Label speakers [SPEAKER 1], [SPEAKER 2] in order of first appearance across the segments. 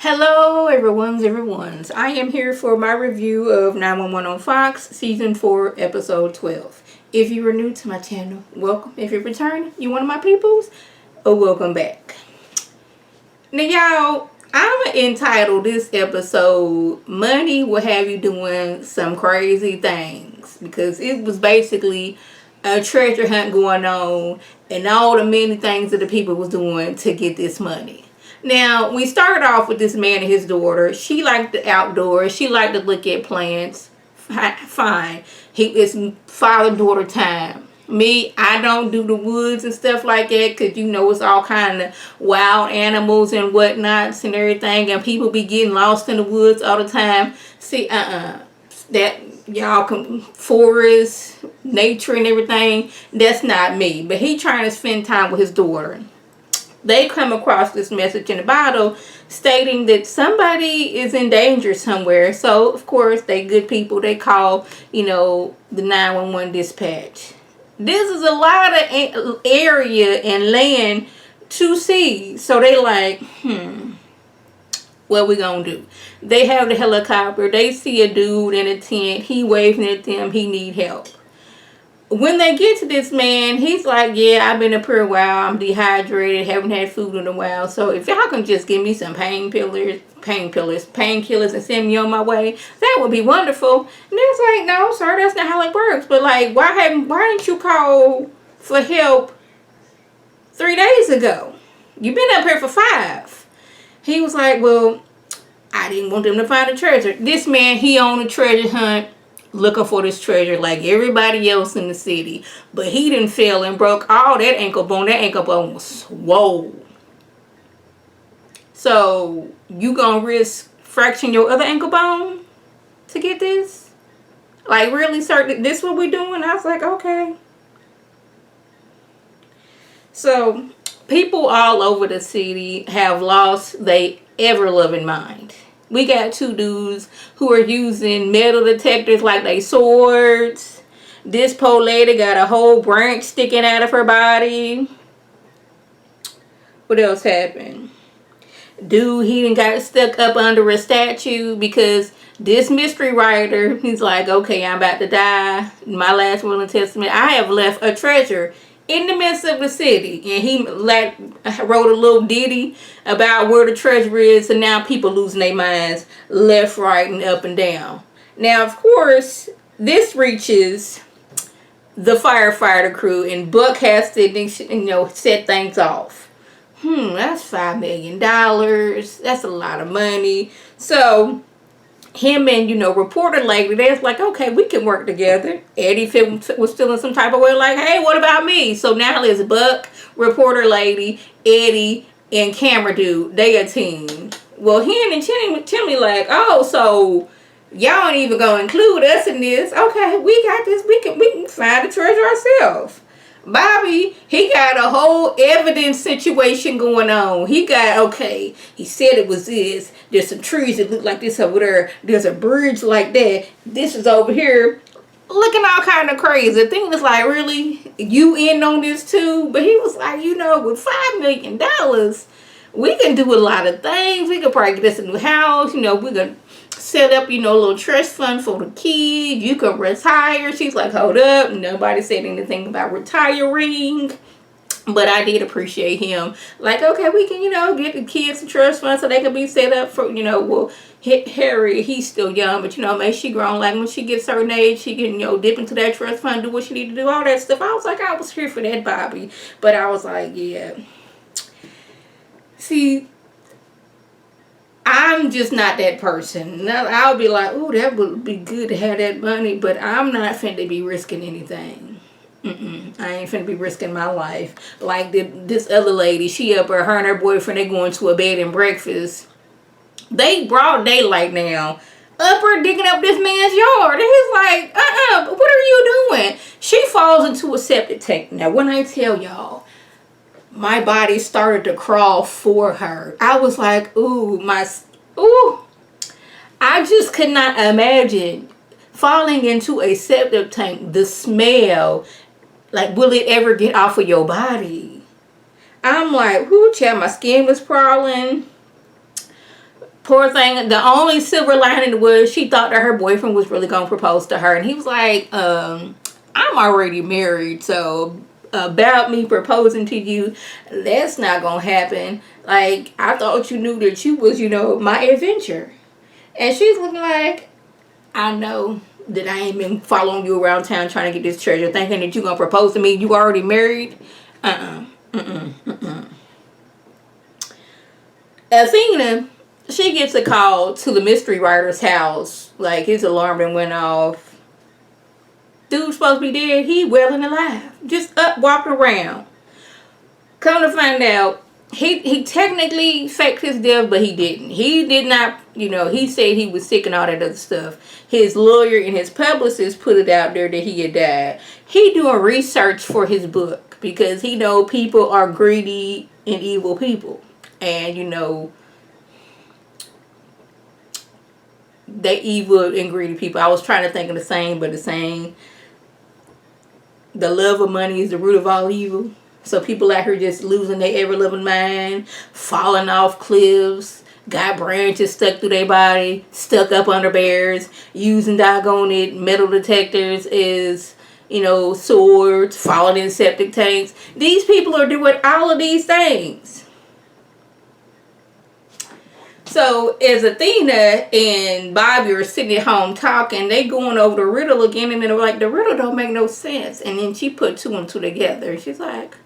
[SPEAKER 1] Hello, everyone's. I am here for my review of 911 on Fox, Season 4, Episode 12. If you are new to my channel, welcome. If you're returning, you one of my peoples, welcome back. Now, y'all, I'm entitled this episode, Money Will Have You Doing Some Crazy Things. Because it was basically a treasure hunt going on and all the many things that the people was doing to get this money. Now, we started off with this man and his daughter. She liked the outdoors. She liked to look at plants. Fine. It's father-daughter time. Me, I don't do the woods and stuff like that because, it's all kind of wild animals and whatnots and everything. And people be getting lost in the woods all the time. See, that y'all can forest, nature and everything. That's not me. But he trying to spend time with his daughter. They come across this message in the Bible stating that somebody is in danger somewhere. So, of course, they good people. They call, the 911 dispatch. This is a lot of area and land to see. So, they like, what we gonna do? They have the helicopter. They see a dude in a tent. He waving at them. He need help. When they get to this man, he's like, yeah, I've been up here a while. I'm dehydrated, haven't had food in a while. So if y'all can just give me some painkillers, and send me on my way, that would be wonderful. And it's like, no, sir, that's not how it works. But like, why didn't you call for help 3 days ago? You've been up here for 5. He was like, well, I didn't want them to find a treasure. This man, he on a treasure hunt, looking for this treasure like everybody else in the city. But he didn't fail and broke all that ankle bone. That ankle bone was swole. So, you gonna risk fracturing your other ankle bone to get this? Like, really, sir, this what we doing? I was like, okay. So, people all over the city have lost their ever-loving mind. We got 2 dudes who are using metal detectors like they swords. This poor lady got a whole branch sticking out of her body. What else happened? Dude, he done got stuck up under a statue because this mystery writer, he's like, okay, I'm about to die. My last will and testament, I have left a treasure in the midst of the city. And he wrote a little ditty about where the treasure is, and now people losing their minds left, right, and up and down. Now, of course, this reaches the firefighter crew, and Buck has to, set things off. That's $5 million. That's a lot of money. So him and, reporter lady, they was like, okay, we can work together. Eddie was feeling some type of way, like, hey, what about me? So now it's Buck, reporter lady, Eddie, and camera dude. They a team. Well, he and Timmy like, oh, so y'all ain't even gonna include us in this. Okay, we got this. We can find the treasure ourselves. Bobby, he got a whole evidence situation going on. He said it was this. There's some trees that look like this over there. There's a bridge like that. This is over here. Looking all kind of crazy. The thing was like, really? You in on this too? But he was like, with $5 million, we can do a lot of things. We could probably get us a new house. We could set up, a little trust fund for the kids. You could retire. She's like, hold up. Nobody said anything about retiring. But I did appreciate him. Like, okay, we can, get the kids a trust fund so they can be set up for, Harry, he's still young, but, maybe she grown. Like, when she gets a certain age, she can, dip into that trust fund, do what she need to do, all that stuff. I was like, I was here for that, Bobby. But I was like, yeah. See, I'm just not that person. I'll be like, oh, that would be good to have that money, but I'm not finna be risking anything. I ain't finna be risking my life. Like this other lady, she up her and her boyfriend, they going to a bed and breakfast. They broad daylight now. Up her digging up this man's yard. And he's like, what are you doing? She falls into a septic tank. Now, when I tell y'all, my body started to crawl for her. I was like, I just could not imagine falling into a septic tank. The smell, like, will it ever get off of your body? I'm like, child, my skin was crawling. Poor thing. The only silver lining was she thought that her boyfriend was really gonna propose to her, and he was like, "I'm already married, so about me proposing to you, that's not gonna happen. Like, I thought you knew that you was, my adventure." And she's looking like, "I know that I ain't been following you around town trying to get this treasure, thinking that you gonna propose to me. You already married." Athena, she gets a call to the mystery writer's house. Like, his alarm done went off. Dude's supposed to be dead. He well and alive. Just up walking around. Come to find out, he technically faked his death, but he didn't. He did not, he said he was sick and all that other stuff. His lawyer and his publicist put it out there that he had died. He doing research for his book because he know people are greedy and evil people. And, they evil and greedy people. I was trying to think of the saying, but the saying, the love of money is the root of all evil. So people out here just losing their ever-loving mind, falling off cliffs, got branches stuck through their body, stuck up under bears, using doggone it metal detectors as, swords, falling in septic tanks. These people are doing all of these things. So as Athena and Bobby are sitting at home talking, they going over the riddle again, and they're like, the riddle don't make no sense. And then she put two and two together. She's like,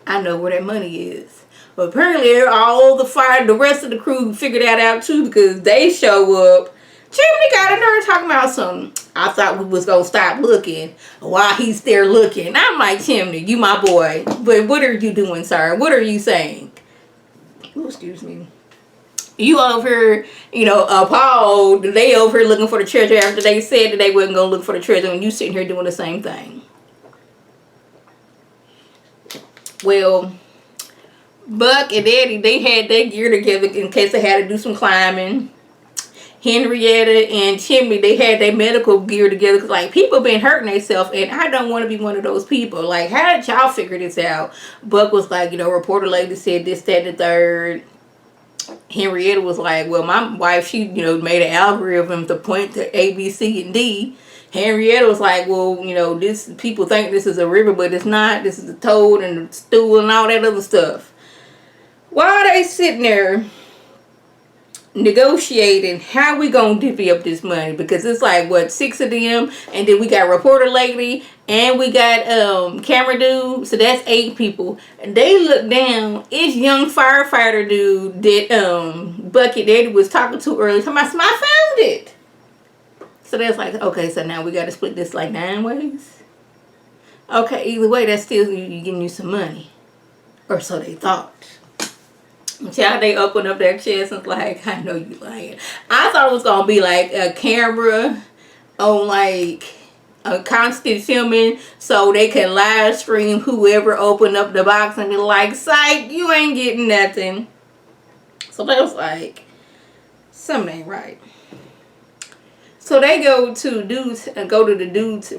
[SPEAKER 1] I know where that money is. But apparently all the rest of the crew figured that out too, because they show up. Chimney got in there talking about something. I thought we was going to stop looking while he's there looking. I'm like, Chimney, you my boy. But what are you doing, sir? What are you saying? Oh, excuse me. You over here, appalled. They over here looking for the treasure after they said that they wasn't going to look for the treasure, and you sitting here doing the same thing. Well, Buck and Eddie, they had their gear together in case they had to do some climbing. Henrietta and Chimney, they had their medical gear together because, like, people been hurting themselves, and I don't want to be one of those people. Like, how did y'all figure this out? Buck was like, reporter lady said this, that, and the third. Henrietta was like, well, my wife, she, made an algorithm to point to A, B, C, and D. Henrietta was like, well, this people think this is a river, but it's not. This is a toad and a stool and all that other stuff. Why are they sitting there negotiating how we gonna divvy up this money? Because it's like, what, 6 of them, and then we got reporter lady, and we got camera dude, so that's 8 people. And they look down, it's young firefighter dude that Bucket Daddy was talking to earlier, talking about, I found it. So that's like, okay, so now we gotta split this like 9 ways. Okay, either way, that's still you giving you some money, or so they thought. Child, they open up their chest and like, I know you lying. I thought it was gonna be like a camera on like a constant filming so they can live stream whoever opened up the box and be like, psych, you ain't getting nothing. So they was like, something ain't right. So they go to the dude's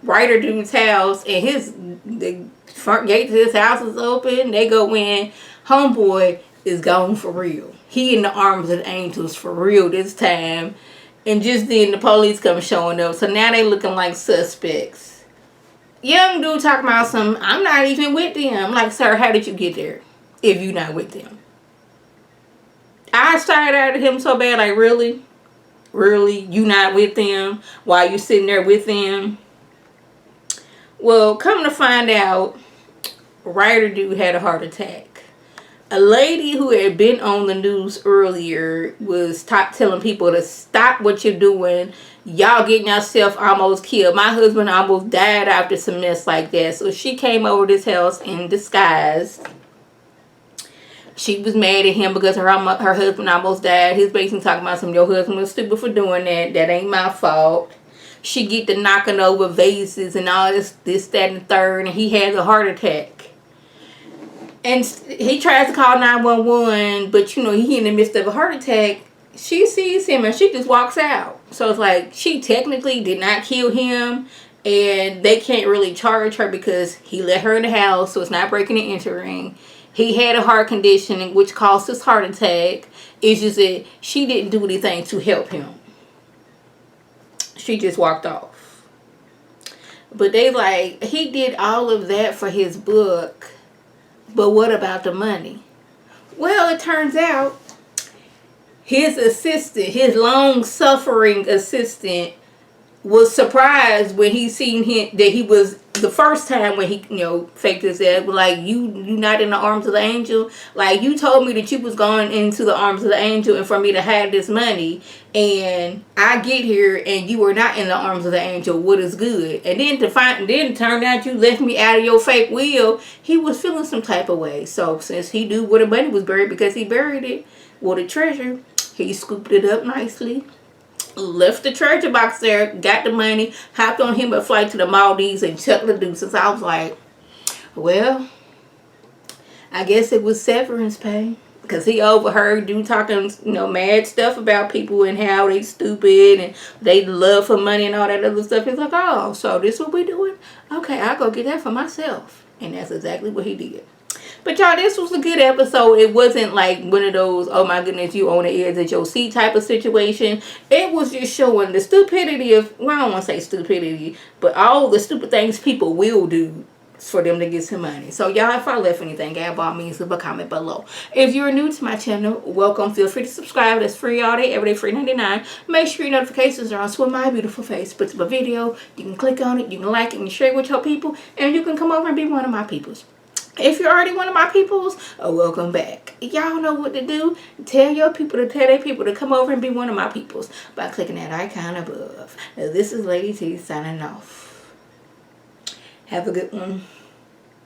[SPEAKER 1] writer dude's house, and the front gate to his house is open. They go in. Homeboy is gone for real. He in the arms of the angels for real this time. And just then the police come showing up. So now they looking like suspects. Young dude talking about something. I'm not even with them. I'm like, sir, how did you get there if you not with them? I started at him so bad, like, really? Really? You not with them? Why you sitting there with them? Well, come to find out, writer dude had a heart attack. A lady who had been on the news earlier was telling people to stop what you're doing. Y'all getting yourself almost killed. My husband almost died after some mess like that. So she came over this house in disguise. She was mad at him because her husband almost died. He's basically talking about your husband was stupid for doing that. That ain't my fault. She get to knocking over vases and all this, that, and the third. And he has a heart attack. And he tries to call 911, but he in the midst of a heart attack. She sees him and she just walks out. So it's like she technically did not kill him, and they can't really charge her because he let her in the house, so it's not breaking and entering. He had a heart condition which caused his heart attack, It's just that she didn't do anything to help him. She just walked off. But they like, he did all of that for his book, but what about the money? Well, it turns out his assistant, his long-suffering assistant, was surprised when he seen him, that he was, the first time when he, faked his ass, like, you not in the arms of the angel? Like, you told me that you was going into the arms of the angel and for me to have this money, and I get here and you were not in the arms of the angel. What is good? And then turn out you left me out of your fake will. He was feeling some type of way. So since he knew where the money was buried, because he buried it, well, the treasure, he scooped it up nicely, left the treasure box there, got the money, hopped on him a flight to the Maldives, and chucked the deuces. I was like, well, I guess it was severance pay. Because he overheard dude talking, mad stuff about people and how they stupid and they love for money and all that other stuff. He's like, oh, so this what we doing? Okay, I'll go get that for myself. And that's exactly what he did. But y'all, this was a good episode. It wasn't like one of those, oh my goodness, you on the edge of your seat type of situation. It was just showing the stupidity of, well, I don't want to say stupidity, but all the stupid things people will do for them to get some money. So y'all, if I left anything out, by all means, leave a comment below. If you're new to my channel, welcome. Feel free to subscribe. That's free all day, every day, free 99. Make sure your notifications are on so when my beautiful face puts up a video, you can click on it, you can like it and share it with your people, and you can come over and be one of my peoples. If you're already one of my peoples, welcome back. Y'all know what to do. Tell your people to tell their people to come over and be one of my peoples by clicking that icon above. Now, this is Lady T signing off. Have a good one.